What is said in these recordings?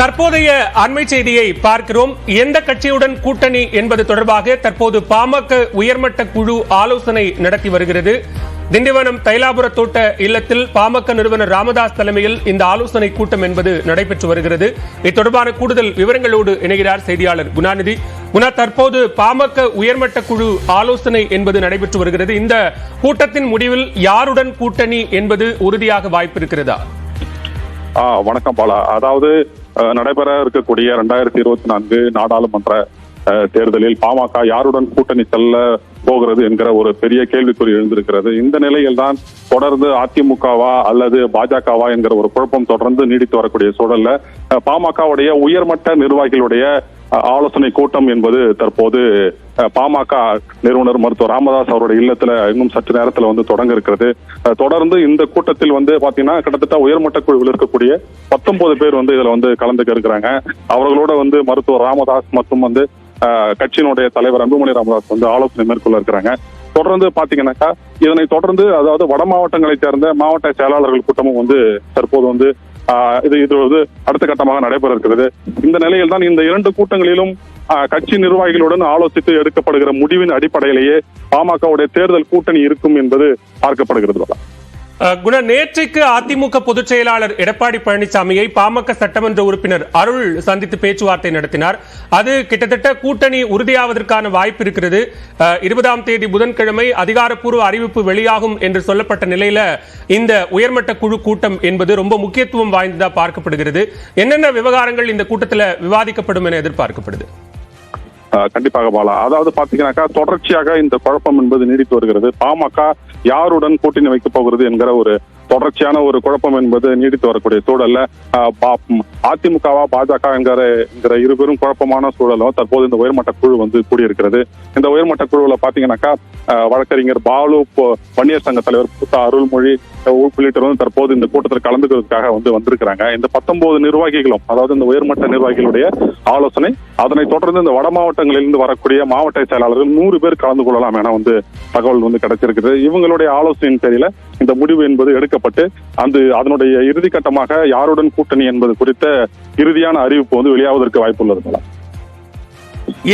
தற்போதைய அண்மை செய்தியை பார்க்கிறோம். எந்த கட்சியுடன் கூட்டணி என்பது தொடர்பாக தற்போது பாமக உயர்மட்ட குழு ஆலோசனை நடத்தி வருகிறது. திண்டிவனம் தைலாபுர தோட்ட இல்லத்தில் பாமக நிறுவனர் ராமதாஸ் தலைமையில் இந்த ஆலோசனை கூட்டம் என்பது நடைபெற்று வருகிறது. இது தொடர்பான கூடுதல் விவரங்களோடு இணைகிறார் செய்தியாளர் குணாநிதி. தற்போது பாமக உயர்மட்ட குழு ஆலோசனை என்பது நடைபெற்று வருகிறது. இந்த கூட்டத்தின் முடிவில் யாருடன் கூட்டணி என்பது உறுதியாக வாய்ப்பு இருக்கிறதா? வணக்கம் பாலா. அதாவது நடைபெற இருக்கக்கூடிய 2024 நாடாளுமன்ற தேர்தலில் பாமக யாருடன் கூட்டணி செல்ல போகிறது என்கிற ஒரு பெரிய கேள்விக்குறி எழுந்திருக்கிறது. இந்த நிலையில் தான் தொடர்ந்து அதிமுகவா அல்லது பாஜகவா என்கிற ஒரு குழப்பம் தொடர்ந்து நீடித்து வரக்கூடிய சூழல்ல பாமகவுடைய உயர்மட்ட நிர்வாகிகளுடைய ஆலோசனை கூட்டம் என்பது தற்போது பாமக நிறுவனர் மருத்துவர் ராமதாஸ் அவருடைய இல்லத்துல இன்னும் சற்று நேரத்துல தொடங்க இருக்கிறது. தொடர்ந்து இந்த கூட்டத்தில் பாத்தீங்கன்னா கிட்டத்தட்ட உயர்மட்ட குழுவில் இருக்கக்கூடிய 19 பேர் இதுல கலந்துக்க இருக்கிறாங்க. அவர்களோட மருத்துவர் ராமதாஸ் மற்றும் கட்சியினுடைய தலைவர் அன்புமணி ராமதாஸ் ஆலோசனை மேற்கொள்ள இருக்கிறாங்க. தொடர்ந்து பாத்தீங்கன்னாக்கா இதனை தொடர்ந்து அதாவது வட மாவட்டங்களை சேர்ந்த மாவட்ட செயலாளர்கள் கூட்டமும் தற்போது இது அடுத்த கட்டமாக நடைபெற இருக்கிறது. இந்த நிலையில் தான் இந்த 2 கூட்டங்களிலும் கட்சி நிர்வாகிகளுடன் ஆலோசித்து எடுக்கப்படுகிற முடிவின் அடிப்படையிலேயே பாமகவுடைய தேர்தல் கூட்டணி இருக்கும் என்பது பார்க்கப்படுகிறது. நேற்றைக்கு அதிமுக பொதுச் செயலாளர் எடப்பாடி பழனிசாமியை பாமக சட்டமன்ற உறுப்பினர் அருள் சந்தித்து பேச்சுவார்த்தை நடத்தினார். அது கிட்டத்தட்ட கூட்டணி உறுதியாவதற்கான வாய்ப்பு இருக்கிறது. 20ஆம் தேதி புதன்கிழமை அதிகாரப்பூர்வ அறிவிப்பு வெளியாகும் என்று சொல்லப்பட்ட நிலையில இந்த உயர்மட்ட குழு கூட்டம் என்பது ரொம்ப முக்கியத்துவம் வாய்ந்ததா பார்க்கப்படுகிறது. என்னென்ன விவகாரங்கள் இந்த கூட்டத்தில் விவாதிக்கப்படும் என எதிர்பார்க்கப்படுது? கண்டிப்பாக பாலா. அதாவது பாத்தீங்கன்னாக்கா தொடர்ச்சியாக இந்த குழப்பம் என்பது நீடித்து வருகிறது. பாமக யாருடன் கூட்டணி வைக்க போகிறது என்கிற ஒரு தொடர்ச்சியான ஒரு குழப்பம் என்பது நீடித்து வரக்கூடிய சூழல்ல அதிமுகவா பாஜக என்கிற இருவரும் குழப்பமான சூழலும் தற்போது இந்த உயர்மட்ட குழு கூடியிருக்கிறது. இந்த உயர்மட்ட குழுவுல பாத்தீங்கன்னாக்கா வழக்கறிஞர் பாலு, வன்னியர் சங்க தலைவர் பூத்தா அருள்மொழி உள்ளிட்டவரும் தற்போது இந்த கூட்டத்தில் கலந்துக்கிறதுக்காக வந்திருக்கிறாங்க. இந்த 19 நிர்வாகிகளும் அதாவது இந்த உயர்மட்ட நிர்வாகிகளுடைய ஆலோசனை, அதனை தொடர்ந்து இந்த வட மாவட்டங்களிலிருந்து வரக்கூடிய மாவட்ட செயலாளர்கள் 100 பேர் கலந்து கொள்ளலாம் என தகவல் கிடைச்சிருக்கிறது. இவங்களுடைய ஆலோசனையின் பேரில இந்த முடிவு என்பது எடுக்கப்பட்டு அதனுடைய இறுதி கட்டமாக யாருடன் கூட்டணி என்பது குறித்த இறுதியான அறிவிப்பு வெளியாவதற்கு வாய்ப்பு உள்ளது.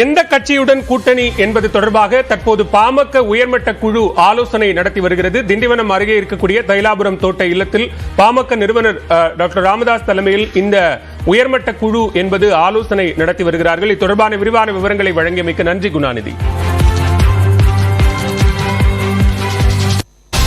எந்த கட்சியுடன் கூட்டணி என்பது தொடர்பாக தற்போது பாமக உயர்மட்ட குழு ஆலோசனை நடத்தி வருகிறது. திண்டிவனம் அருகே இருக்கக்கூடிய தைலாபுரம் தோட்ட இல்லத்தில் பாமக நிறுவனர் டாக்டர் ராமதாஸ் தலைமையில் இந்த உயர்மட்ட குழு என்பது ஆலோசனை நடத்தி வருகிறார்கள். இது தொடர்பான விரிவான விவரங்களை வழங்கியமைக்கு நன்றி குணாநிதி.